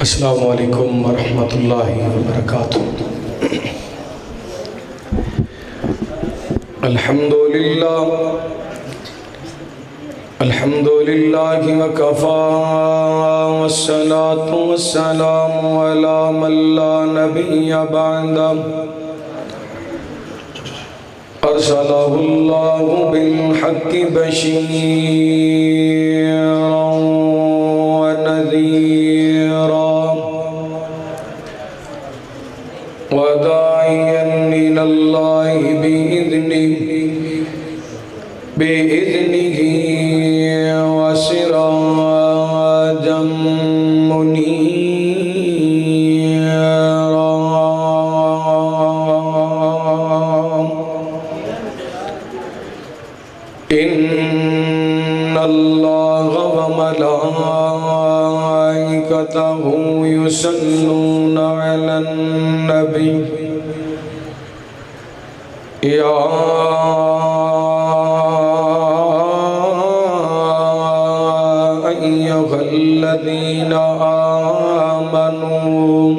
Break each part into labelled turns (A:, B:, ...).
A: السلام علیکم ورحمۃ اللہ وبرکاتہ۔ الحمدللہ وکفا والصلاة والسلام علی من لا نبی بعدہ ارسلہ اللہ بالحق بشیرا ونذیرا وداعیا إلى الله بإذنه وسراجا منيرا إن الله وملائكته يصلون على النبي يا أيها الذين آمنوا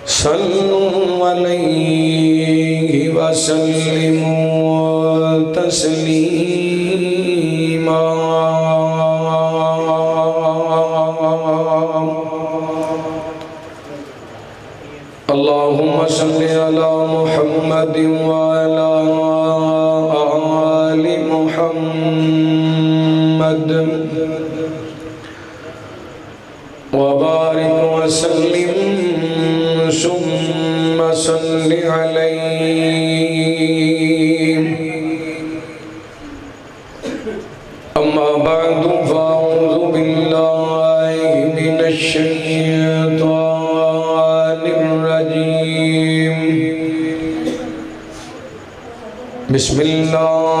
A: صلوا عليه وسلموا تسليما اللهم صل على محمد وعلى آل محمد وبارك وسلم ثم صل عليه أما بعد فأعوذ بالله من الشيطان الرجيم بسم الله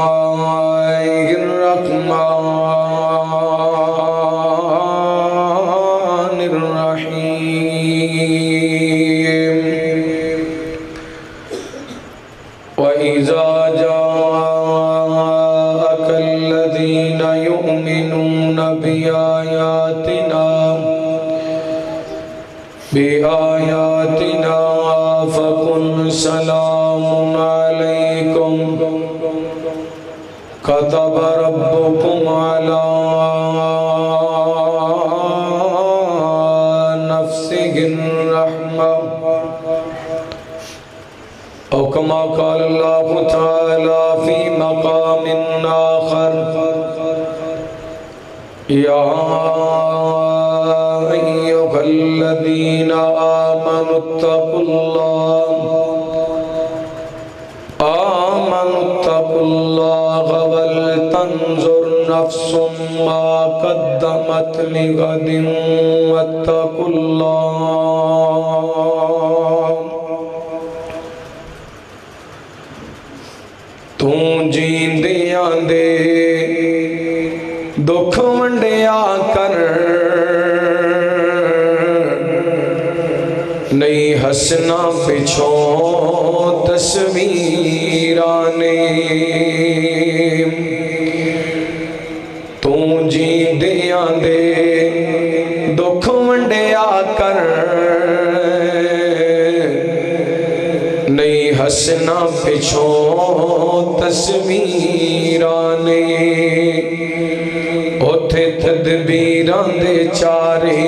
A: الرحمن الرحيم وإذا جاءك الذين يؤمنون بآياتنا فقل سلام عليكم كتب ربكم على نفسه الرحمة أو كما قال الله تعالى في مقام آخر يا أيها الذين آمنوا اتقوا الله ولتنظر نفس ما قدمت لغد واتقوا الله تو جیندیاں دے دکھ ونڈیا کر نہیں ہسنا پچھوں تصویرانے تو جیندیاں دے دکھ ونڈیا کر نہیں ہسنا پچھوں تصویرانے اوتھے تدبیران دے چارے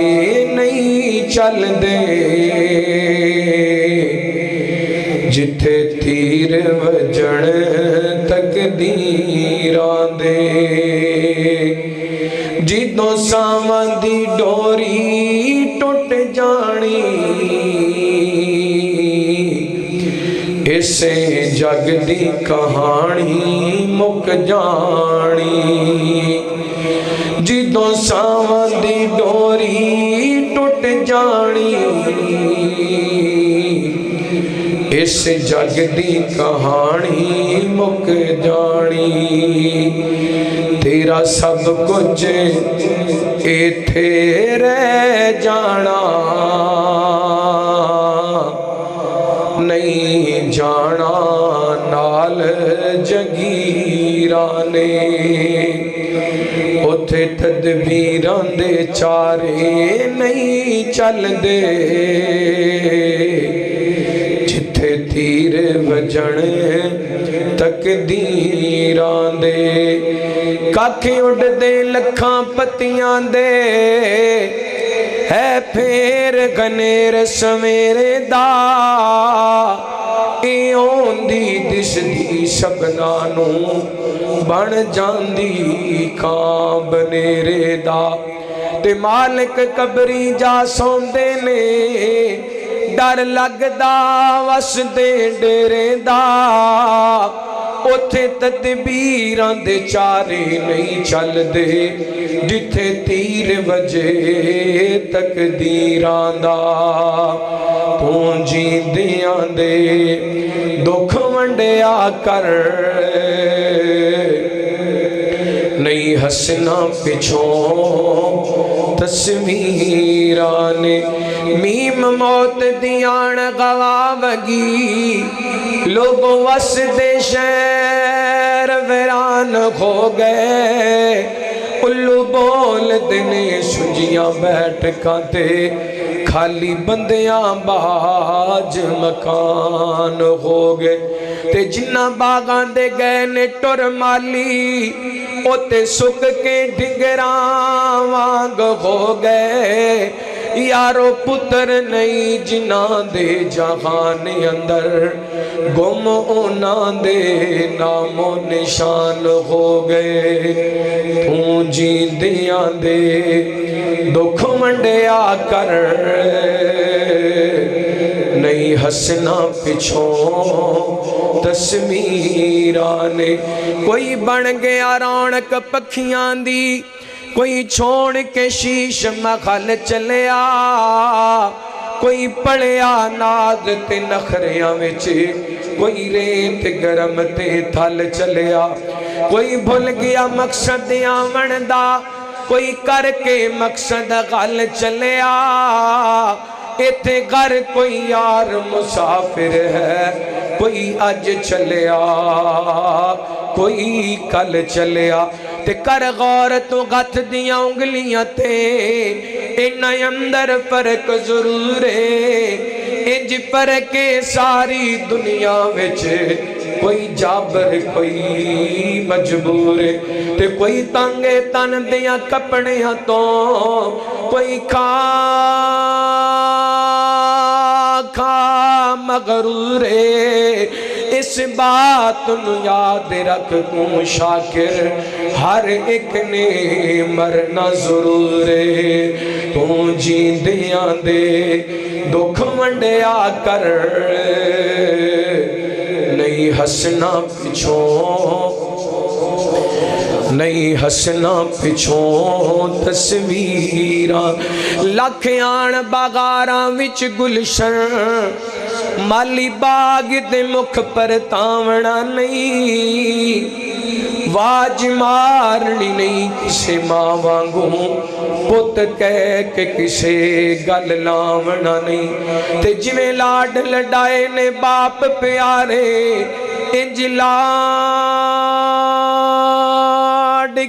A: نہیں چل دے جتھے تیر وجن تقدیران دے جدوں ساواں دی ڈوری ٹوٹ جانی اسے جگ دی کہانی مک جانی جدوں ساواں دی ڈوری ٹوٹ جانی اس جگ دی کہانی مک جانی تیرا سب کچھ ایتھے رہ جانا نہیں جانا نال جگیرانے او ਉੱਥੇ ਤਦਬੀਰਾਂ ਦੇ ਚਾਰੇ ਨਹੀਂ ਚੱਲਦੇ, ਜਿੱਥੇ ਤੀਰ ਵਜਣ ਤਕਦੀਰਾਂ ਦੇ। ਕੱਖ ਉੱਡਦੇ ਲੱਖਾਂ ਪੱਤੀਆਂ ਦੇ, ਹੈ ਫੇਰ ਗਨੇਰ ਸਵੇਰੇ ਦਾ। ਇਉਂ ਦੀ ਦਿਸਦੀ ਸਭਨਾਂ ਨੂੰ ਬਣ ਜਾਂਦੀ ਕਾਂ ਬਨੇਰੇ ਦਾ। ਤੇ ਮਾਲਕ ਕਬਰੀ ਜਾ ਸੌਂਦੇ ਨੇ, ਡਰ ਲੱਗਦਾ ਵਸਦੇ ਡੇਰੇ ਦਾ। ਉੱਥੇ ਤਦਬੀਰਾਂ ਦੇ ਚਾਰੇ ਨਹੀਂ ਚੱਲਦੇ, ਜਿੱਥੇ ਤੀਰ ਵਜੇ ਤਕਦੀਰਾਂ ਦਾ। ਤੂੰ ਜੀਂਦਿਆਂ ਦੇ ਦੁੱਖ ਵੰਡਿਆ ਕਰ, ਨਹੀਂ ਹੱਸਣਾ ਪਿਛੋਂ ਤਸਵੀਰਾਂ ਨੇ। ਮੀਮ ਮੌਤ ਦੀ ਆਣ ਗਵਾਵਗੀ, ਲੋਗੋਂ ਵਸਦੇ ਸ਼ਹਿਰ ਵੀਰਾਨ ਹੋ ਗਏ। ਉੱਲੂ ਬੋਲਦੇ ਨੇ ਸੁਝੀਆਂ ਬੈਠਕਾਂ ਤੇ, ਖਾਲੀ ਬੰਦਿਆਂ ਬਾਜ ਮਕਾਨ ਹੋ ਗਏ। ਤੇ ਜਿਨ੍ਹਾਂ ਬਾਗਾਂ ਦੇ ਗਏ ਨੇ ਟੁਰ ਮਾਲੀ, ਉੱਤੇ ਸੁੱਕ ਕੇ ਢਿੰਗਰਾਂ ਵਾਂਗ ਹੋ ਗਏ। ਯਾਰੋ ਪੁੱਤਰ ਨਹੀਂ ਜਿਨ੍ਹਾਂ ਦੇ ਜਹਾਨ ਅੰਦਰ, ਗੁੰਮ ਉਹਨਾਂ ਦੇ ਨਾਮੋ ਨਿਸ਼ਾਨ ਹੋ ਗਏ। ਤੂੰ ਜੀਂਦਿਆਂ ਦੇ ਦੁੱਖ ਵੰਡਿਆ ਕਰ, ਨਹੀਂ ਹੱਸਣਾ ਪਿਛੋਂ ਤਸਵੀਰਾਂ ਨੇ। ਕੋਈ ਬਣ ਗਿਆ ਰੌਣਕ ਪੱਖੀਆਂ ਦੀ, ਕੋਈ ਛੋੜ ਕੇ ਸ਼ੀਸ਼ ਮਖਲ ਚਲਿਆ। ਕੋਈ ਪਲਿਆ ਨਾਦ ਤੇ ਨਖਰਿਆਂ ਵਿੱਚ, ਕੋਈ ਰੇਤ ਗਰਮ ਤੇ ਥਲ ਚਲਿਆ। ਕੋਈ ਭੁੱਲ ਗਿਆ ਮਕਸਦ ਆਵਣ ਦਾ, ਕੋਈ ਕਰਕੇ ਮਕਸਦ ਗਲ ਚਲਿਆ। ਇੱਥੇ ਘਰ ਕੋਈ ਯਾਰ ਮੁਸਾਫਿਰ ਹੈ, ਕੋਈ ਅੱਜ ਚਲਿਆ ਕੋਈ ਕੱਲ ਚਲਿਆ। ਤੇ ਕਰ ਗੌਰ ਤੂੰ ਗੱਥ ਦੀਆਂ ਉਂਗਲੀਆਂ ਤੇ, ਇਹਨਾਂ ਅੰਦਰ ਫਰਕ ਜ਼ਰੂਰ ਏ। ਇੰਜ ਫਰਕ ਏ ਸਾਰੀ ਦੁਨੀਆ ਵਿੱਚ, ਕੋਈ ਜਾਬਰ ਕੋਈ ਮਜਬੂਰ। ਤੇ ਕੋਈ ਤੰਗੇ ਤਨ ਦੀਆਂ ਕੱਪੜਿਆਂ ਤੋਂ, ਕੋਈ ਖਾ ਮਗਰੂਰ। ਇਸ ਬਾਤ ਨੂੰ ਯਾਦ ਰੱਖ ਤੂੰ ਸ਼ਾਕਿਰ, ਹਰ ਇੱਕ ਨੇ ਮਰਨਾ ਜ਼ਰੂਰ ਏ। ਤੂੰ ਜੀਂਦਿਆਂ ਦੇ ਦੁੱਖ ਵੰਡਿਆ ਕਰ, ਨਹੀਂ ਹੱਸਣਾ ਪਿਛੋਂ, ਨਹੀਂ ਹੱਸਣਾ ਪਿਛੋਂ ਤਸਵੀਰਾਂ। ਲੱਖ ਆਣ ਬਾਗਾਰਾਂ ਵਿੱਚ ਗੁਲਸ਼ਨ, ਮਾਲੀ ਬਾਗ ਦੇ ਮੁਖ ਪਰਤਾਵਣਾ ਨਹੀਂ। ਵਾਜ ਮਾਰਨੀ ਨਹੀਂ ਕਿਸੇ ਮਾਂ ਵਾਂਗੂ, ਪੁੱਤ ਕਹਿ ਕੇ ਕਿਸੇ ਗੱਲ ਲਾਵਣਾ ਨਹੀਂ। ਤੇ ਜਿਵੇਂ ਲਾਡ ਲਡਾਏ ਨੇ ਬਾਪ ਪਿਆਰੇ, ਇੰਜ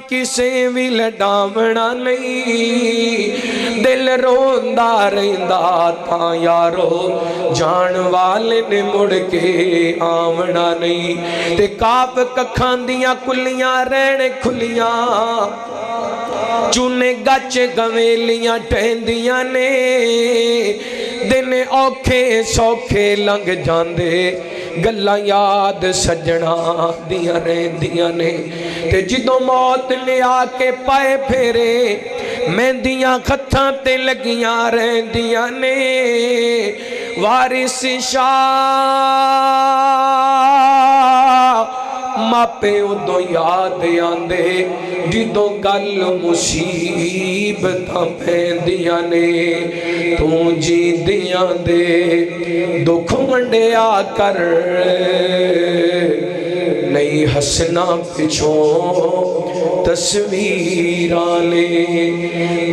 A: ਕਿਸੇ ਵੀ ਲਡਾਵਣਾ ਨਹੀਂ। ਦਿਲ ਰੋਂਦਾ ਰਹਿੰਦਾ ਤਾਂ ਯਾਰੋ, ਜਾਣ ਵਾਲੇ ਨੇ ਮੁੜ ਕੇ ਆਵਣਾ ਨਹੀਂ। ਤੇ ਕਾਪ ਕੱਖਾਂ ਦੀਆਂ ਕੁੱਲੀਆਂ ਰਹਿਣ ਖੁੱਲੀਆਂ, ਚੂਨੇ ਗੱਚ ਗਵੇਲੀਆਂ ਟਹਿੰਦੀਆਂ ਨੇ। ਦਿਨ ਔਖੇ ਸੌਖੇ ਲੰਘ ਜਾਂਦੇ, ਗੱਲਾਂ ਯਾਦ ਸੱਜਣਾ ਦੀਆਂ ਰਹਿੰਦੀਆਂ ਨੇ। ਤੇ ਜਦੋਂ ਮੌਤ ਲਿਆ ਕੇ ਪਾਏ ਫੇਰੇ, ਮਹਿੰਦੀਆਂ ਹੱਥਾਂ ਤੇ ਲੱਗੀਆਂ ਰਹਿੰਦੀਆਂ ਨੇ। ਵਾਰਿਸ ਸ਼ਾਹ ਮਾਪੇ ਉਦੋਂ ਯਾਦ ਆਂਦੇ, ਜਦੋਂ ਗੱਲ ਮੁਸੀਬਤਾਂ ਪੈਂਦੀਆਂ ਨੇ। ਤੂੰ ਜੀਂਦਿਆਂ ਦੇ ਦੁੱਖ ਵੰਡਿਆ ਕਰ, ਨਹੀਂ ਹੱਸਣਾ ਪਿਛੋਂ ਤਸਵੀਰਾਂ ਨੇ।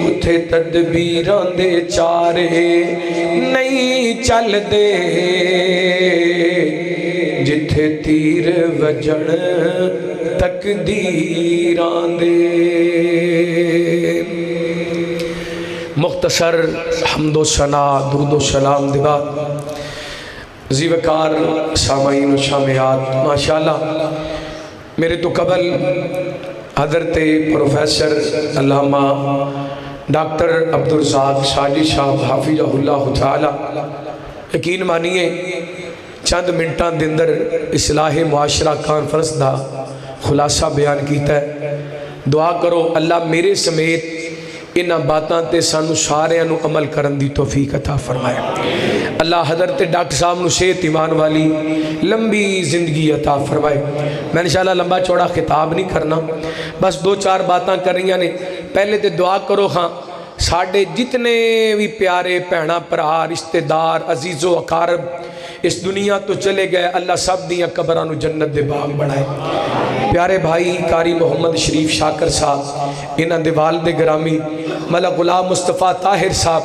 A: ਉੱਥੇ ਤਦਬੀਰਾਂ ਦੇ ਚਾਰੇ ਨਹੀਂ ਚੱਲਦੇ, ਜਿੱਥੇ ਤੀਰ ਵਜਣ ਤਕਦੀਰਾਂ ਦੇ। مختصر حمد و ثنا درود و سلام دیباد زیوکار سامعین و شامعات، ماشاءاللہ میرے تو قبل حضرت پروفیسر علامہ ڈاکٹر عبدالرزاق ساجد صاحب حافظہ اللہ تعالی یقین مانیے چند منٹاں دے اندر اصلاح معاشرہ کانفرنس دا خلاصہ بیان کیتا ہے۔ دعا کرو اللہ میرے سمیت انہاں باتاں تے سانو سارے انو عمل کرن دی توفیق عطا فرمائے۔ اللہ حضرت ڈاکٹر صاحب نو صحت ایمان والی لمبی زندگی عطا فرمائے۔ میں انشاءاللہ لمبا چوڑا خطاب نہیں کرنا، بس دو چار باتاں کر رہی نے۔ پہلے تے دعا کرو ہاں ساڑھے جتنے بھی پیارے پہنا پرا رشتہ دار عزیز و اقارب اس دنیا تو چلے گئے، اللہ سب دیاں قبرانو جنت دے باغ بڑھائے۔ پیارے بھائی قاری محمد شریف شاکر صاحب، انہاں دے والد گرامی ملک غلام مصطفیٰ طاہر صاحب،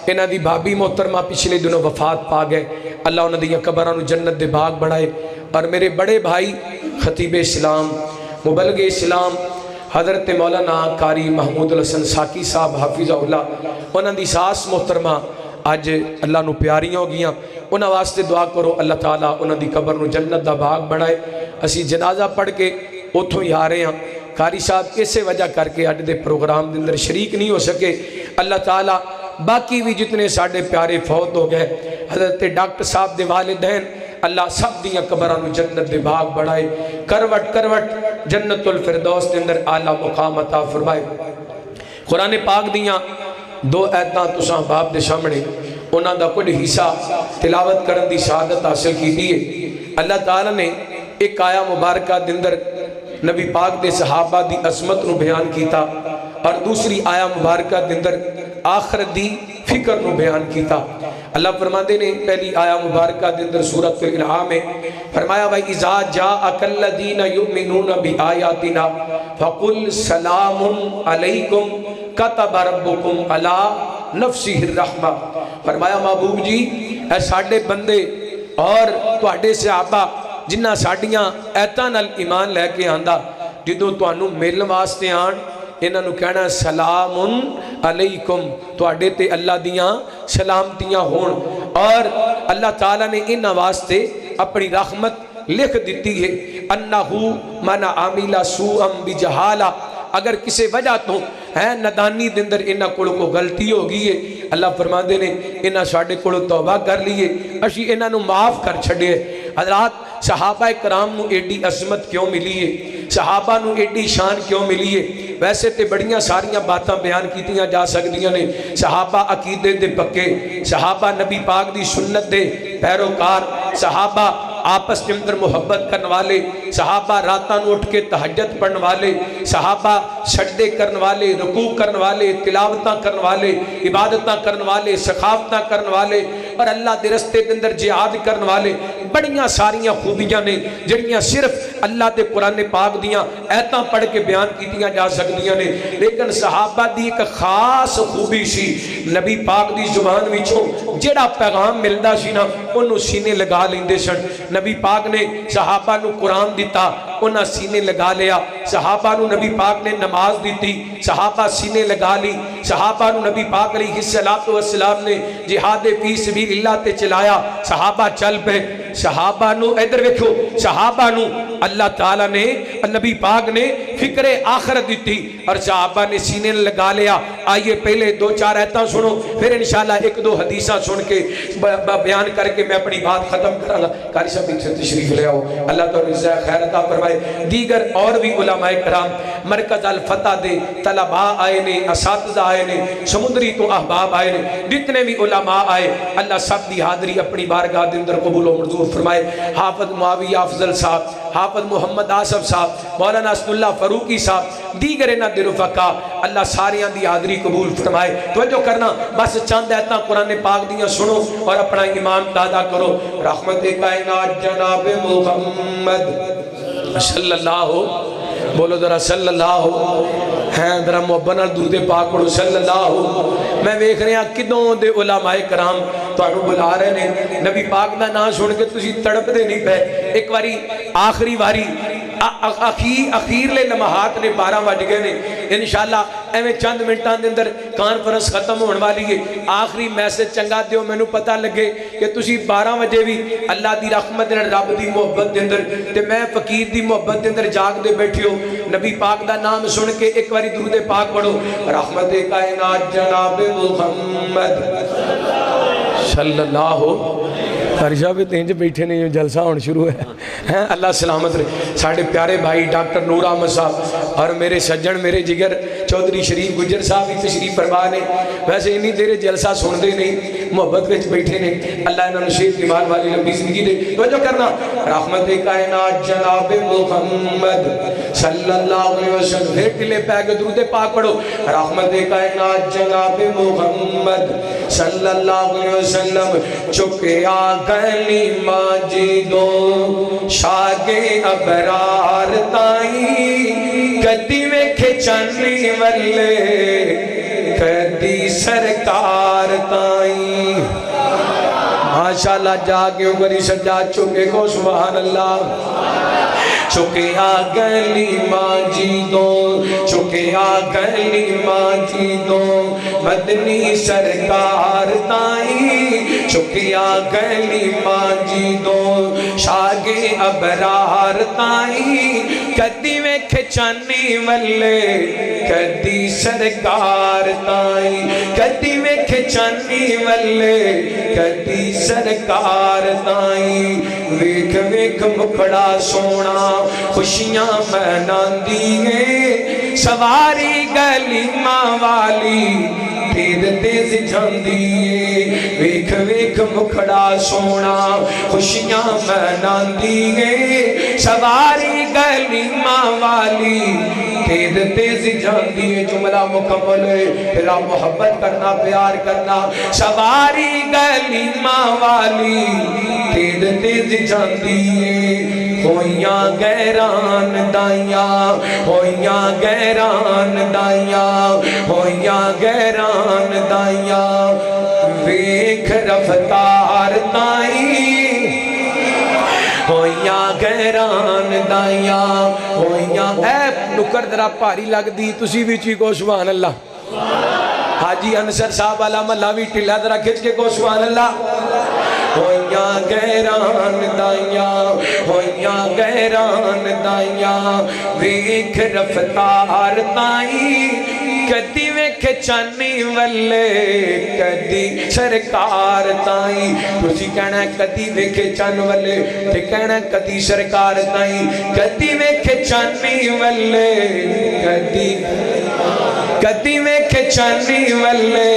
A: انہاں دی بھابی محترمہ پچھلے دنوں وفات پا گئے، اللہ انہاں دیاں قبرانو جنت دے باغ بڑھائے۔ اور میرے بڑے بھائی خطیب اسلام مبلغ اسلام حضرت مولانا قاری محمود الحسن ساکی صاحب حافظہ اللہ، انہاں دی ساس محترمہ آج اللہ نو پیاریاں ہو گیاں، انہاں واسطے دعا کرو اللہ تعالیٰ انہاں دی قبر نو جنت دا باغ بنائے۔ اسی جنازہ پڑھ کے اتھوں ہی آ رہے ہیں۔ قاری صاحب اسے وجہ کر کے اج دے پروگرام دے اندر شریک نہیں ہو سکے، اللہ تعالیٰ باقی بھی جتنے ساڑھے پیارے فوت ہو گئے حضرت ڈاکٹر صاحب دے والدین، اللہ سب دیاں قبرانو جنت دے باغ بڑھائے، کروٹ کروٹ جنت الفردوس دے اندر اعلیٰ مقام عطا فرمائے۔ قرآن پاک دیاں دو ایتاں تساں باپ دے سامنے انہاں دا کچھ حصہ تلاوت کرن دی سعادت حاصل کی دیئے۔ اللہ تعالیٰ نے ایک آیا مبارکہ دے اندر نبی پاک دے صحابہ دی عظمت نو بیان کیتا، اور دوسری آیا مبارکہ دے اندر آخرت دی فکر نو بیان کیتا۔ اللہ فرماتے نے پہلی آیا مبارکہ دے اندر سورۃ الانعام میں فرمایا وَإِذَا جَاءَكَ الَّذِينَ يُؤْمِنُونَ بِآيَاتِنَا فَقُلْ سَلَامٌ عَلَيْكُمْ كَتَبَ رَبُّكُمْ عَلَىٰ نَفْسِهِ الرَّحْمَةِ۔ فرمایا محبوب جی اے ساڑھے بندے اور تواڈے صحابہ جنہ ساڑھیاں ایتاں نال ایمان لے کے آندا، جدوں توانوں ملن واسطے آن انہاں نو کہنا سلام علیکم، تواڈے تے اللہ دیاں سلامتیاں ہون۔ اور اللہ تعالیٰ نے انہاں واسطے اپنی رحمت لکھ دیتی ہے، انہو من عامل سوءا بجہالہ، اگر کسی وجہ تو ہے ندانی دے اندر انہاں کو غلطی ہو گئی ہے، اللہ فرماندے نے انہاں ساڑھے کو توبہ کر لیے، اشی انہاں نو معاف کر چھڑے۔ حضرات صحابہ کرام نو ایڈی عظمت کیوں ملی ہے، صحابہ نو ایڈی شان کیوں ملی ہے؟ ویسے تے بڑیاں ساریاں باتاں بیان کیتیاں جا سکدیاں نے۔ صحابہ عقیدے دے پکے، صحابہ نبی پاک دی سنت دے پیروکار، صحابہ آپس کے اندر محبت کرنے والے، صحابہ راتاں نو اٹھ کے تہجد پڑھنے والے، صحابہ سجدے کرنے والے، رکوع کرنے والے، تلاوتاں کرنے والے، عبادتاں کرنے والے، سخاوتاں کرنے والے، اور اللہ دے رستے کے اندر جہاد کرنے والے۔ بڑیاں ساریاں خوبیاں نے جڑیاں صرف اللہ دے قرآن پاک دیاں ایتاں پڑھ کے بیان کیتیاں جا سکدیاں نے، لیکن صحابہ دی ایک خاص خوبی سی، نبی پاک دی زبان وچوں جڑا پیغام ملدا سی نا انہوں سینے لگا لیندے سن۔ نبی پاک نے صحابہ نو قرآن دیتا، انہاں سینے لگا لیا۔ صحابہ نو نبی پاک نے نماز دیتی، صحابہ سینے لگا لی۔ صحابہ نو نبی پاک علیہ السلام نے جہاد فی سبیل اللہ تے چلایا، صحابہ چل پہ۔ صحابہ نو ادھر ویکھو، صحابہ نو اللہ تعالیٰ نے نبی پاک نے فکر آخرت دیتی اور صحابہ نے سینے لگا لیا۔ آئیے پہلے دو چار ایتاں سنو، پھر انشاءاللہ ایک دو حدیثاں سن کے بیان کر کے میں اپنی بات ختم کراں گا۔ قاری صاحب ایک سے تشریف لے آؤ، اللہ تعالیٰ جزائے خیر عطا فرمائے۔ دیگر اور بھی علماء کرام مرکز الفتح دے طلباء آئے نے، اساتذہ آئے نے، سمندری تو احباب آئے نے، جتنے بھی علماء آئے اللہ سب دی حاضری اپنی بارگاہ دے اندر قبول و منظور فرمائے۔ حافظ معاویہ افضل صاحب، حافظ محمد آصف صاحب، مولانا اسد اللہ فاروقی صاحب، دیگر انہاں دے رفقا اللہ ساریاں دی حاضری قبول فرمائے۔ توجہ کرنا، بس چند ایتاں قرآن پاک دیاں سنو اور اپنا ایمان تازہ کرو۔ رحمت کائنات جناب محمد صلی اللہ، بولو ذرا صلی اللہ، ہیں ذرا محبت نال درود پاک پڑھو صلی اللہ۔ میں ویکھ رہا کدوں دے علماء کرام تانوں بلا رہے ہیں نبی پاک دا نام سن کے تسی تڑپ دے نہیں پے ایک واری آخری واری اخیر لے لمحات نے 12 بج گئے نے انشاءاللہ ایویں چند منٹاں دے اندر کانفرنس ختم ہونے والی ہے آخری میسج چنگا دیو مینوں پتہ لگے کہ تسی 12 بجے بھی اللہ دی رحمت دے رب دی محبت دے اندر تے میں فقیر دی محبت دے اندر جاگ دے بیٹھے ہو نبی پاک دا نام سن کے ایک واری درود پاک پڑھو رحمت کائنات جناب محمد صلی اللہ فرشا بھی تینج بیٹھے نہیں جلسہ ہونے شروع ہے اللہ سلامت رہے ساڑھے پیارے بھائی ڈاکٹر نور احمد صاحب اور میرے سجن میرے جگر چودھری شریف گجر صاحب بھی تشریف فرما نے ویسے انہی تیرے جلسہ سن دے نہیں محبت وچ بیٹھے نے اللہ انہوں نشید ایمان والی لمبی زندگی دے توجہ کرنا رحمت کائنات جناب محمد صلی اللہ علیہ وسلم پھر ٹلے پہ درود پاک پڑھو رحمت کائنات جناب محمد صلی اللہ علیہ وسلم چکے آگلی ماجدوں شاگے ابرار تائیں کدی میں کھچنی والے کدی سرکار تائیں ماشاءاللہ جاگے اگری سجا چکے کو سبحان اللہ چکے آگلی ماجدوں چکے آگلی ماجدوں مدنی سرکار تائیں چکے آگلی ماجدوں شاگے ابرار تائیں کدی میں کھچانی والے کدی سرکار تائیں کدی میں کھچانی والے کدی سرکار تائیں ویکھ ویکھ مکھڑا سونا خوشیاں مہنان دیئے سواری گلی ماں والی پھر تیز جان دیئے ویکھ ویکھ مکھڑا سونا خوشیاں مہنان دیئے سواری گلی ماں والی پھر تیز جان دیئے جملہ مکمل ہے پھر آپ محبت کرنا پیار کرنا سواری گلی ماں والی پھر تیز جان دیئے ہویاں گیران دائیاں ہویاں گیران دائیاں ہویاں گیران دائیاں ویکھ رفتار تائیں ہویاں گیران دائیاں ہویاں اے نکر درہ پاری لگ دی تسی بھی چی کو سبحان اللہ حاجی انصر صاحب علام اللہ بھی ٹلہ درہ کھچ کے کو سبحان اللہ ہویاں گیران دائیاں ہویاں گیران دائیاں ویکھ رفتار تائیں کدی ویکھ چانی والے کدی سرکار تائیں تسی کہنا ہے کدی ویکھ چان والے تے کہنا ہے کدی سرکار تائیں کدی ویکھ چانی والے کدی ویکھ چانی والے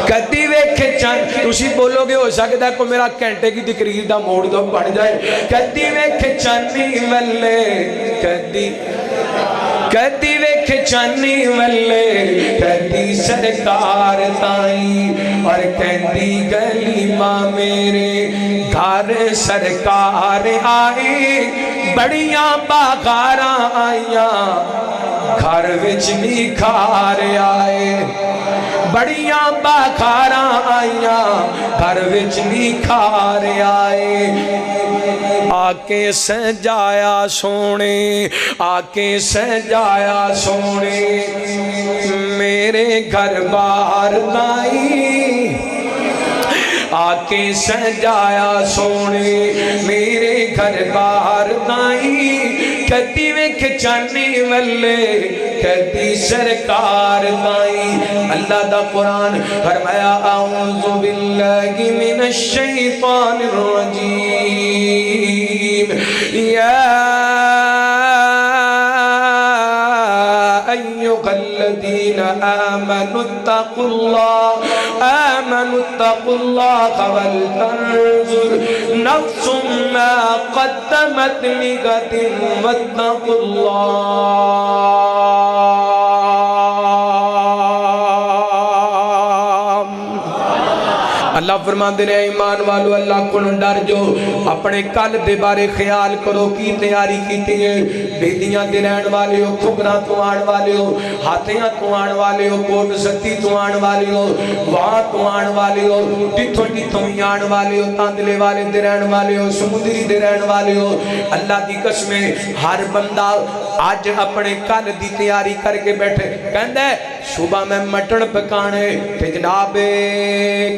A: کدی ویکھ چان تسی بولو گے ہو سکتا ہے کو میرا گھنٹے کی تقریر دا موڑ دو پڑ جائے کدی ویکھ چانی والے کدی ویکھ چانی والے کدی سرکار تائیں اور کہندی گلی ماں میرے گھر سرکار آئے بڑیاں باغاراں آئیاں گھر وچ نکھار آئے بڑیاں باغاراں آئیاں گھر وچ نکھار آئے آکے سجایا سونے آکے سجایا سونے میرے گھر بار تائیں آکے سجایا سونے میرے گھر بار تائیں کدی ویکھ چانی والے کدی سرکار تائیں اللہ دا قرآن فرمایا اعوذ باللہ من الشیطان الرجیم یا ایھا الذین آمنوا اتقوا اللہ ولتنظر نفس ما قدمت لغد واتقوا اللہ فرماندے نے ایمان والو اللہ کو ڈر جو اپنے کل دے بارے خیال کرو کی تیاری کیتی ہے بیدیاں دے رہن والے ہو کھگرا تو آن والے ہو ہاتھیاں تو آن والے ہو کوٹ ستی تو آن والے ہو وہاں تو آن والے ہو ٹھٹھوں ٹھٹھوں ہی آن والے ہو تاندلے والے دے رہن والے ہو سمندری دے رہن والے ہو اللہ دی قسمیں ہر بندہ آج اپنے کل دی تیاری کر کے بیٹھے کہندہ ہے صبح میں مٹن پکانے تے جناب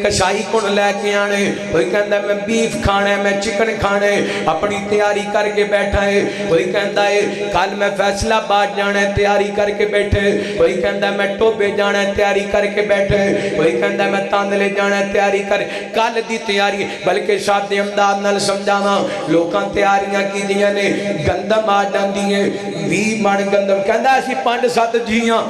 A: کشائی کن لے کے آنے کوئی کہندہ ہے میں بیف کھانے میں چکن کھانے اپنی تیاری کر کے بیٹھا ہے کوئی کہندہ ہے کل میں فیصلہ بات جانے تیاری کر کے بیٹھے کوئی کہندہ ہے میں ٹوبے جانے تیاری کر کے بیٹھے کوئی کہندہ ہے میں تاندلے جانے تیاری کر کل دی تیاری بلکہ شادی امداد نال سمجھانا لوکاں تیاریاں کی دیاں نے گندم آ جاندی ہیں 20 من گندم کہندہ ایسی 5-7 جیاں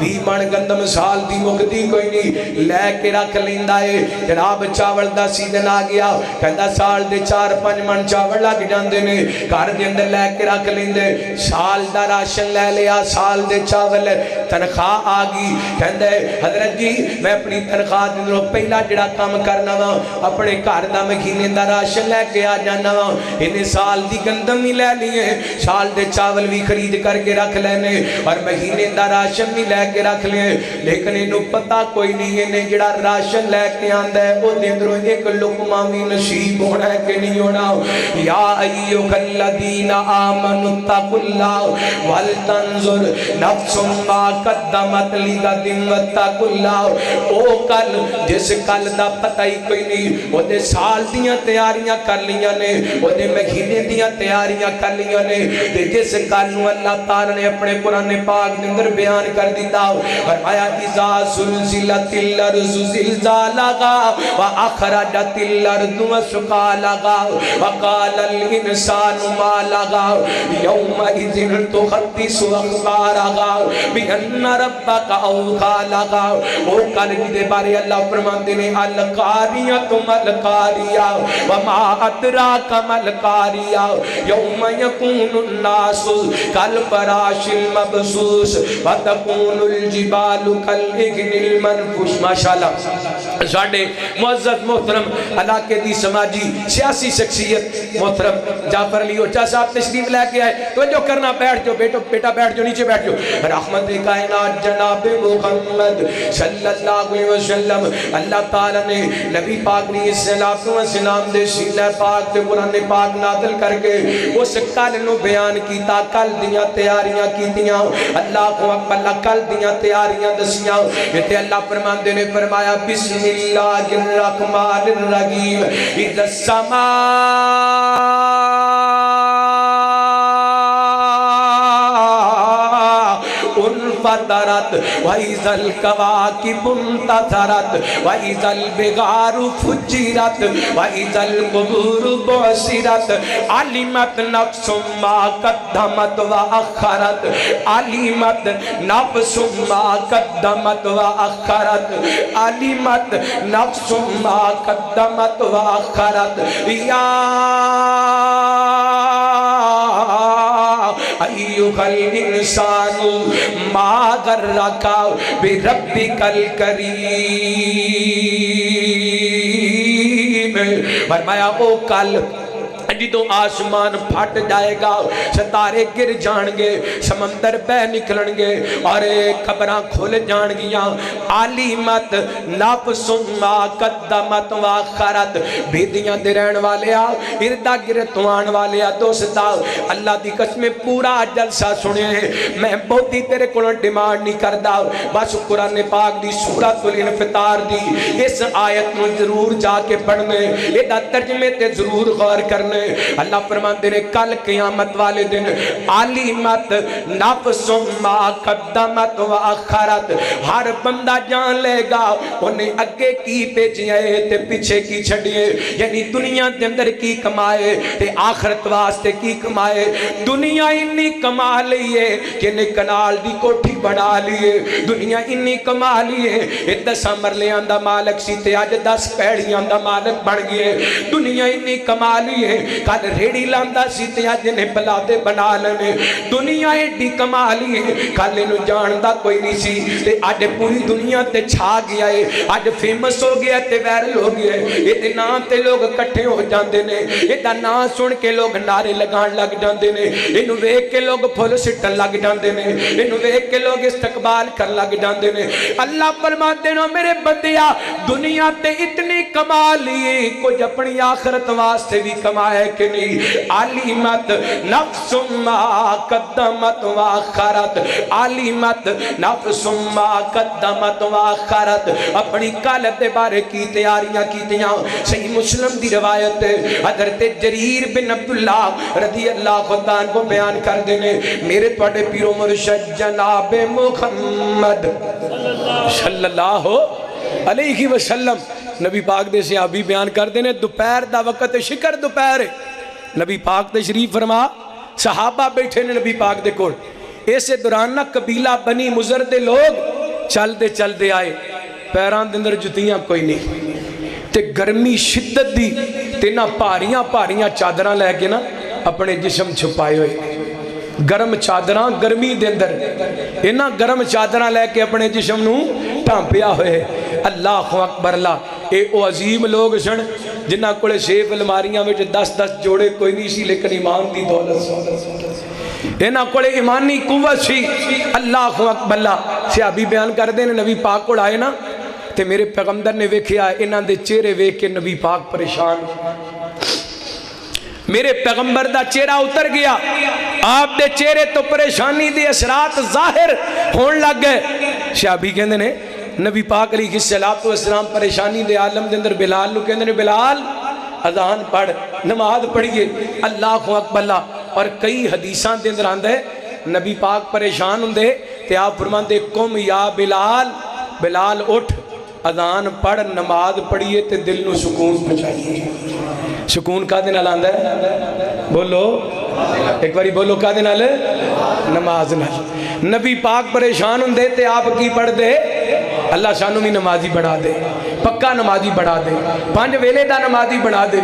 A: 20 من گندم سال دی مکتی کوئی نہیں لے کے رکھ لیندہ ہے جناب چاول دا سیزن آ گیا کہندہ سال دے 4-5 من چاول لگ جاندے نے گھر دے اندر لے کے رکھ لیندے سال دا راشن لے لیا سال دے چاول تنخواہ آ گئی کہندہ ہے حضرت جی میں اپنی تنخواہ دے اندر پہلا جڑا کام کرنا وا اپنے گھر دا مہینے دا راشن لے کے آ جانا وا انہیں سال دی گندم ہی لے لیے سال دے چاول بھی خرید کر کے رکھ لینے اور مہینے دا راشن بھی لے کے رکھ لیں لیکن انہوں پتہ کوئی نہیں انہیں جڑا راشن لے کے آندہ ہے وہ دیندروں ایک لقمہ بھی نصیب ہونا ہے کہ نہیں ہونا یا ایوہ الذین آمنوا اتقوا اللہ والتنظر نفس ما قدمت لغد واتقوا اللہ او کل جس کل دا پتہ ہی کوئی نہیں وہ دے سال دیاں تیاریاں کر لیاں نے وہ دے مہینے دیاں تیاریاں کر لیاں نے جس کل نو اللہ تعالیٰ نے اپنے قرآن پاک دے اندر بیان کر دیتا فرمایا اذا زلزلت الارض زلزالها واخرجت الارض اثقالها وقال الانسان ما لها يومئذ تحدث اخبارها بان ربك اوحى لها او کل دے بارے اللہ فرماندے نے القاریۃ ملقاریہ وما ادراک ملقاریہ یوم یکون الناس کالفراش المبثوث وتكون الجبال كالعهن المنفوش ماشاءاللہ ساڑھے معزز محترم علاقے دی سماجی سیاسی شخصیت محترم جعفر علی اوچھا صاحب تشریف لے کے آئے تو جو کرنا بیٹھ جو بیٹا بیٹھ جو نیچے بیٹھ جو رحمت کائنات جناب محمد صلی اللہ علیہ وسلم اللہ تعالیٰ نے نبی پاک نے السلام دے سینہ پاک دے قرآن پاک نازل کر کے اس کل نو بیان کیتا کل دیاں تیاریاں کیتیاں اللہ کو اللہ کل دیاں تیاریاں دسیاں یہ اللہ فرماندے نے فرمایا بسم اللہ الرحمن الرحیم اذا السماء انفطرت وَإِذَا الْكَوَاكِبُ انتَثَرَتْ وَإِذَا الْبِغَارُ فُجِّرَتْ وَإِذَا الْقُبُورُ بُعْثِرَتْ عَلِمَتْ نَفْسٌ مَا قَدَّمَتْ وَأَخَّرَتْ عَلِمَتْ نَفْسٌ مَا قَدَّمَتْ وَأَخَّرَتْ عَلِمَتْ نَفْسٌ مَا قَدَّمَتْ وَأَخَّرَتْ یا ایوہ الانسان ما غرک بربک الکریم فرمایا او کل جی تو آسمان پھٹ جائے گا ستارے گر جان گے سمندر بہ نکلن گے اور قبراں کھل جان گیاں علیمت نفس ما قدمت واخرت بیدیاں دے رہن والے اردا گرد آن والے دوستا اللہ دی قسم پورا جلسہ سنے ہیں میں بہت ہی تیرے کو ڈیمانڈ نہیں کردا بس قرآن پاک دی سورۃ الانفطار دی اس آیت میں ضرور جا کے پڑھنے یہ ترجمے تے ضرور غور کرنے اللہ فرماندے نے کل قیامت والے دن علیمت نفس ما قدمت و اخرت ہر بندہ جان لے گا انہیں اگے کی پیچھے تے پیچھے کی چھڑیے یعنی دنیا دے اندر کی کمائے تے آخرت واسطے کی کمائے دنیا انی کما لیے کہ نے کنال دی کوٹھی بنا لیے دنیا انی کما لیے 10 مرلیاں دا مالک سی تے اج 10 پیڑیاں دا مالک بن گئے دنیا اتنی کمالی ہے کل ریڑی لاندا سی تے اج نے بلادے بنا لینے دنیا ایڈی کمالی ہے کل انہوں جاندا کوئی نہیں سی تے اج پوری دنیا تے چھا گیا ہے اج فیمس ہو گیا تے وائرل ہو گیا ہے یہ نام تے لوگ کٹھے ہو جاندے نے یہ نام سن کے لوگ نعرے لگان لگ جاندے نے انہوں ویکھ کے لوگ پھول سٹن لگ جاندے نے انہوں ویکھ کے لوگ استقبال کر لگ جاندے نے اللہ فرماتے ہیں میرے بندیا دنیا تے اتنی کمالی کچھ اپنی آخرت واسطے بھی کمائے کہ نہیں علیمت نفس ما قدمت واخرت علیمت نفس ما قدمت واخرت اپنی کالت بارے کی تیاریاں کیتیاں صحیح مسلم دی روایت حضرت جریر بن عبداللہ رضی اللہ عنہ کو بیان کر دینے میرے توڑے پیرو مرشد جناب محمد صلی اللہ علیہ وسلم نبی پاک دے صحابی بیان کر دینے دوپہر دا وقت شکر دوپہر نبی پاک دے شریف فرما صحابہ بیٹھے نے نبی پاک دے کول ایسے دورانہ قبیلہ بنی مزر دے لوگ چل دے آئے پیران دے اندر جتیاں کوئی نہیں تے گرمی شدت دی تے نہ پاریاں چادراں لے کے نا اپنے جسم چھپائے ہوئے گرم چادراں گرمی دے اندر اینا گرم چادراں لے کے اپنے جسم نو ٹھانپیا ہوئے اللہ اکبر اللہ اے او عظیم لوگ سن جنہ کولے سیف الماریاں وچ 10 جوڑے کوئی نہیں سی لیکن ایمان دی دولت سی اینا کولے ایمانی قوت سی اللہ اکبر اللہ صحابی بیان کر دے نبی پاک کو آئے نا تے میرے پیغمبر نے ویکھیا انہاں دے چہرے ویکھ کے نبی پاک پریشان میرے پیغمبر دا چہرہ اتر گیا آپ دے چہرے تو پریشانی دے اثرات ظاہر ہون لگ گئے صحابی کہندے نے نبی پاک علیہ السلام پریشانی دے عالم دے اندر بلال نو کہندے نے بلال اذان پڑھ نماز پڑھیے اللہ اکبر اللہ اور کئی حدیثاں دے اندر آندا ہے نبی پاک پریشان ہوندے تے آپ فرماندے قم یا بلال بلال اٹھ اذان پڑھ نماز پڑھیے تے دل نو سکون پہنچائیے سکون کا دن آندا ہے بولو ایک باری بولو کا دن آلے نماز نال نبی پاک پریشان ہوندے تے آپ کی پڑھ دے اللہ شانو بھی نمازی بڑھا دے پکا نمازی بڑھا دے 5 ویلے دا نمازی بڑھا دے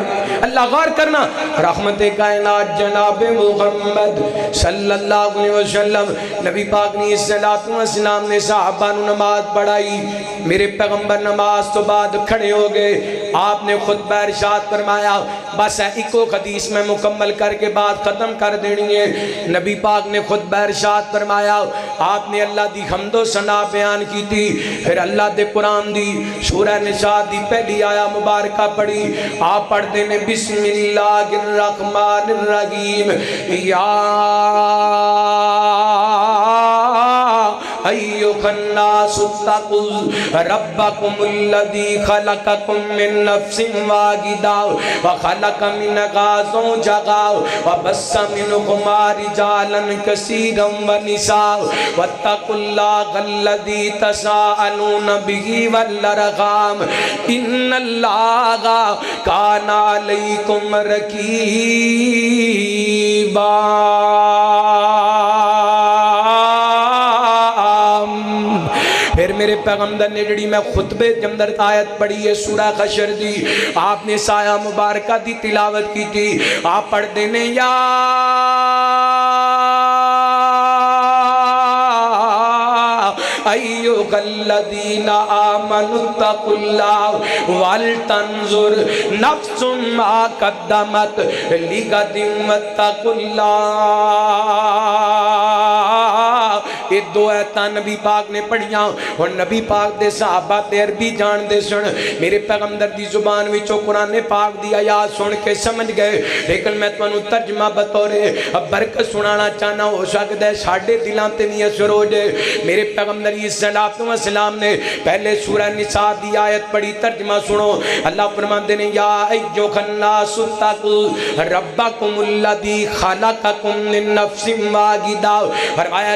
A: اللہ غور کرنا رحمت کائنات جناب محمد صلی اللہ علیہ وسلم نبی پاک نے السلام نے صحابہ نو نماز پڑھائی میرے پیغمبر نماز تو بعد کھڑے ہو گئے آپ نے خطبہ ارشاد فرمایا بس ایکو حدیث میں مکمل کر کے بات ختم کر دینی ہے نبی پاک نے خطبہ ارشاد فرمایا آپ نے اللہ دی حمد و ثنا بیان کی تھی پھر اللہ دے قرآن دی سورہ نساء دی پہلی آیا مبارکہ پڑھی آپ پڑھ دینے بسم اللہ الرحمن الرحیم یا ایوہ الناس اتقوا ربکم الذی خلقکم من نفس واحدہ وخلق منہا زوجہا وبث منہما رجالا کثیرا ونساء واتقوا اللہ الذی تساءلون بہ والارحام ان اللہ کان علیکم رقیبا پھر میرے پیغمبر نے جڑی میں خطبے جمدر آیت پڑھی ہے سورہ حشر دی آپ نے سایہ مبارکہ دی تلاوت کی تھی آپ پڑھ دینے یا ایوہ الذین آمنوا اتقوا اللہ ولتنظر نفس ما قدمت لغد واتقوا اللہ یہ دو ایتاں نبی پاک نے پڑھیاں اور نبی پاک دے صحابہ تے عربی جان دے سن میرے پیغمبر دی زبان وچوں قرآن پاک دی آیات سن کے سمجھ گئے لیکن میں تانوں ترجمہ بطور برکت سنانا چاہنا ہو سکتا ہے ساڈے دلاں تے وی اثر ہو جائے میرے پیغمبر السلام نے پہلے سورہ نساء دی آیت پڑھی ترجمہ سنو اللہ فرماندے نے یا ایھا الناس اتقوا ربکم الذی خلقکم من نفس واحدہ فرمایا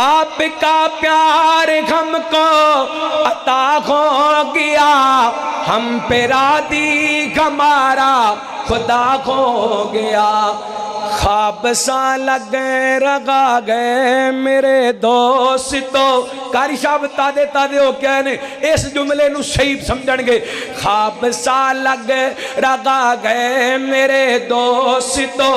A: آپ کا پیار ہم کو عطا ہو گیا، ہم پہ راضی ہمارا خدا ہو گیا۔ خواب سا لگ گئے رگا گئے میرے دوستو، کاری صاحب تادے تادے ہو کہنے اس جملے نو صحیح سمجھن گے۔ خواب سا لگ گئے رگا گئے میرے دوستو،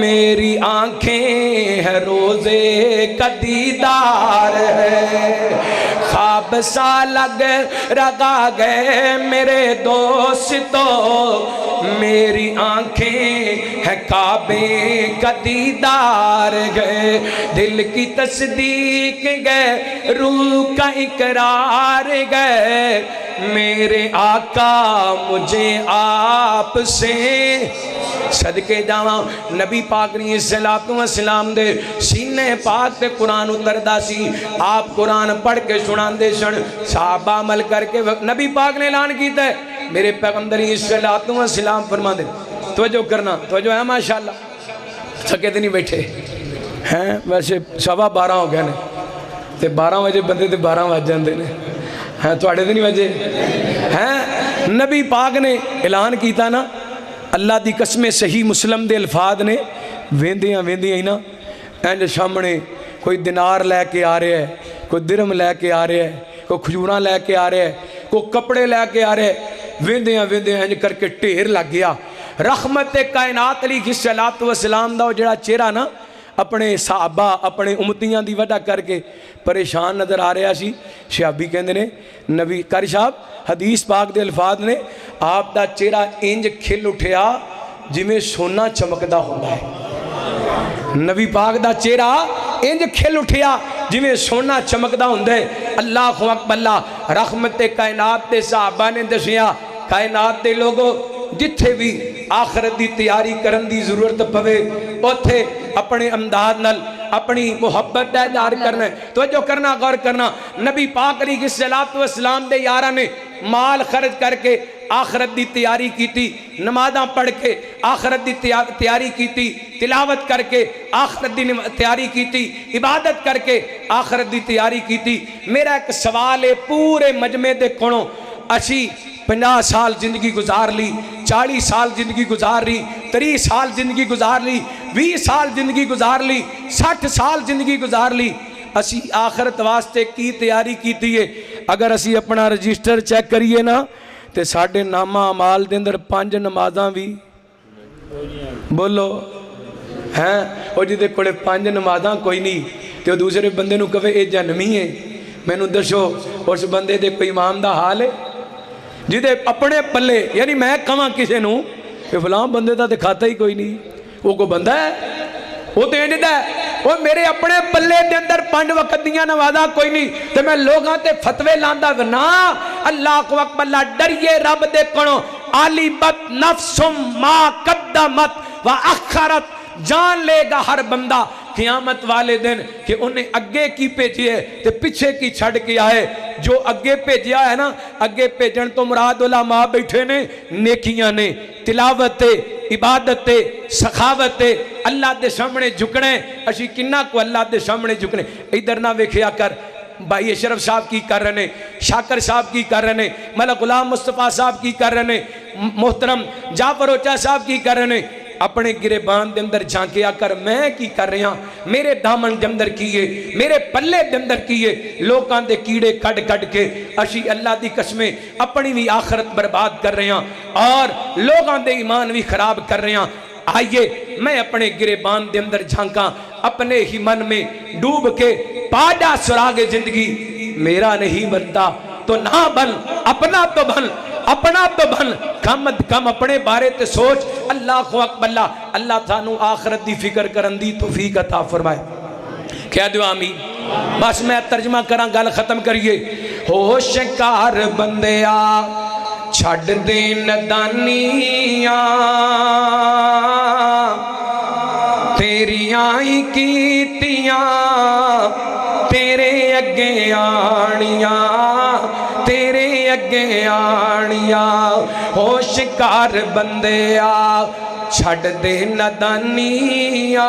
A: میری آنکھیں ہے روزے کا دیدار ہے۔ خواب سا لگ رگا گئے میرے دوستو، میری آنکھیں ہے کعبے کا دیدار گئے، دل کی تصدیق گئے، روح کا اقرار گئے، میرے آقا مجھے آپ سے صدقے جاواں۔ نبی پاک نے السلام دے سینے پاک تے قرآن اتردا سی، آپ قرآن پڑھ کے سنان دے سن، صحابہ عمل کر کے نبی پاک نے اعلان کیتا ہے، میرے پیغمبر السلام فرما دے توجہ کرنا، توجہ ہے ماشاءاللہ، تھکے تے نہیں بیٹھے ہیں، ویسے 12:15 ہو گئے نے تے 12 بجے بندے تے 12 بج جاندے نے ہیں، تواڈے تے نہیں بجے ہیں۔ نبی پاک نے اعلان کیتا نا، اللہ دی قسم صحیح مسلم دے الفاظ نے، ویندیاں ہی نا اینج سامنے کوئی دینار لے کے آ رہے ہے، کوئی درم لے کے آ رہے ہے، کوئی کھجوراں لے کے آ رہے ہے، کوئی کپڑے لے کے آ رہے ہے، ویندیاں اینج کر کے ٹھیر لگ گیا۔ رحمت کائنات علیہ السلام دا جڑا چہرہ نا اپنے صحابہ اپنے امتیاں دی وجہ کر کے پریشان نظر آ رہا سی۔ صحابی کہندے نے نبی قاری صاحب حدیث پاک دے الفاظ نے، آپ دا چہرہ انج کھل اٹھیا جویں سونا چمکدا ہوندا ہے۔ نبی پاک دا چہرہ انج کھل اٹھیا جویں سونا چمکدا ہوندا ہے۔ اللہ اکبر اللہ۔ رحمت کائنات دے صحابہ نے دسیا کائنات دے لوگوں جتھے بھی آخرت دی تیاری کرن دی ضرورت پوے اوتھے اپنے امداد نال اپنی محبت دا اظہار کرنا ہے۔ توجہ کرنا، غور کرنا، نبی پاک علیہ السلام دے یاراں نے مال خرچ کر کے آخرت دی تیاری کیتی، نمازاں پڑھ کے آخرت دی تیاری کیتی، تلاوت کر کے آخرت دی تیاری کیتی، عبادت کر کے آخرت دی تیاری کیتی۔ میرا ایک سوال ہے، پورے مجمع دے کونوں اسی 50 سال زندگی گزار لی، 40 سال زندگی گزار لی، 30 سال زندگی گزار لی، 20 سال زندگی گزار لی، 60 سال زندگی گزار لی، اسی آخرت واسطے کی تیاری کیتی ہے؟ اگر اسی اپنا رجسٹر چیک کریے نا تے ساڑھے نامہ عمال دے اندر 5 نمازاں بھی بولو ہیں، اور جی دے کوڑے 5 نمازاں کوئی نہیں تے وہ دوسرے بندے نو کہے اے جنمی ہے، میں نو دسو اس بندے دے کوئی امام دا حال ہے جی دے اپنے پلے، یعنی میں کہاں کسے نو کہ فلاں بندے دا دکھاتا ہی کوئی نہیں، وہ کو بندہ ہے، وہ تو انجدہ ہے، وہ میرے اپنے پلے دے اندر 5 وقت دیاں نوازاں کوئی نہیں، تو میں لوگاں تے فتوے لاندہ نا۔ اللہ کو اکبر اللہ، ڈریے رب دے کنو، آلی بت نفسم ما قدمت و اخرت، جان لے گا ہر بندہ قیامت والے دن کہ انہیں اگے کی پیجی ہے تے پیچھے کی چھڑ کے آئے۔ جو اگے پیجیا ہے نا، اگے پیجن تو مراد علماء بیٹھے نے، نیکیاں نے، تلاوت عبادت سخاوت اللہ دے سامنے جھکنے، اسی کنہ کو اللہ دے سامنے جھکنے۔ ادھر نہ ویکھیا کر بھائی اشرف صاحب کی کر رہے ہیں، شاکر صاحب کی کر رہے ہیں، ملک غلام مصطفیٰ صاحب کی کر رہے ہیں، محترم جعفر اوچا صاحب کی کر رہے ہیں۔ اپنے گریبان دے اندر جھانکیا کر میں کی کر رہے ہیں، میرے دامن دے اندر کیے، میرے پلے دے اندر کیے، لوکاں دے کیڑے کٹ کٹ کے اشی اللہ دی قسمیں اپنی بھی آخرت برباد کر رہے ہیں اور لوگاں دے ایمان بھی خراب کر رہے ہیں۔ آئیے میں اپنے گریبان دے اندر جھانکاں، اپنے ہی من میں ڈوب کے پاجا سراغ زندگی میرا نہیں بنتا تو نہ بن، اپنا تو بن، اپنا تو بن، کم از کم اپنے بارے تے سوچ۔ اللہ کو اکبر اللہ۔ اللہ تھانو آخرت دی فکر کرن دی توفیق عطا فرمائے۔ کیا دعا آمین۔ بس میں ترجمہ کراں، گل ختم کریے۔ ہوش کار بندیا چھڑ دے ندانیاں، تیریاں ہی کیتیاں تیرے اگے آنیاں، تیرے اگے آنیاں۔ ہوش کار بندیا چھڑ دے ندانیاں،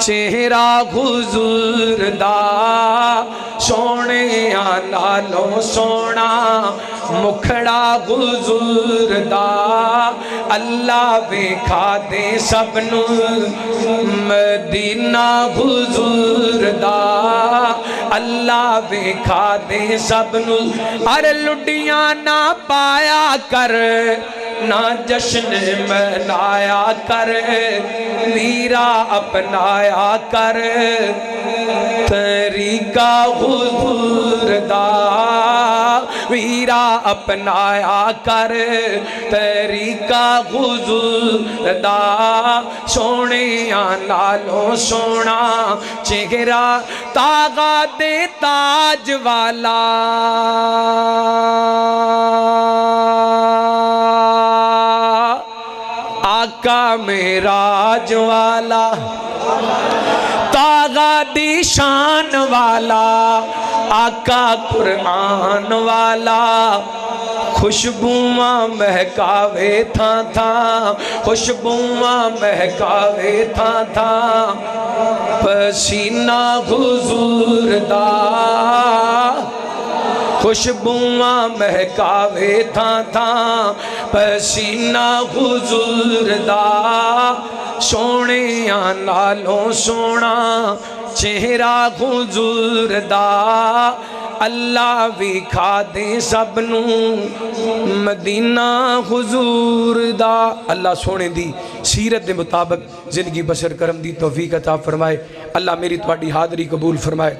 A: چہرہ حضور دا سونے نالوں سونا مکھڑا حضور دا اللہ ویکھا دے سب نو مدینہ حضور دا اللہ ویکھا دے سب نو ارے لڈیاں نہ پایا کر نہ جشن منایا کر ویرا اپنایا کر طریقہ حضور دا ویرا اپنایا کر طریقہ حضور دا سونے نالوں سونا چہرہ تاغا دے تاج والا آقا معراج والا تاغا دی شان والا آقا قرآن والا خوشبواں مہکاوے تھا خوشبواں مہکاوے تھا پسینہ حضور دا خوشبواں مہکاوے تھا پسینہ حضور دا سونے نالوں سونا چہرہ حضور دا اللہ ویکھا دے سب نو مدینہ حضور دا اللہ سونے دی سیرت دے مطابق زندگی بسر کرم دی توفیق عطا فرمائے اللہ میری تواڈی حاضری قبول فرمائے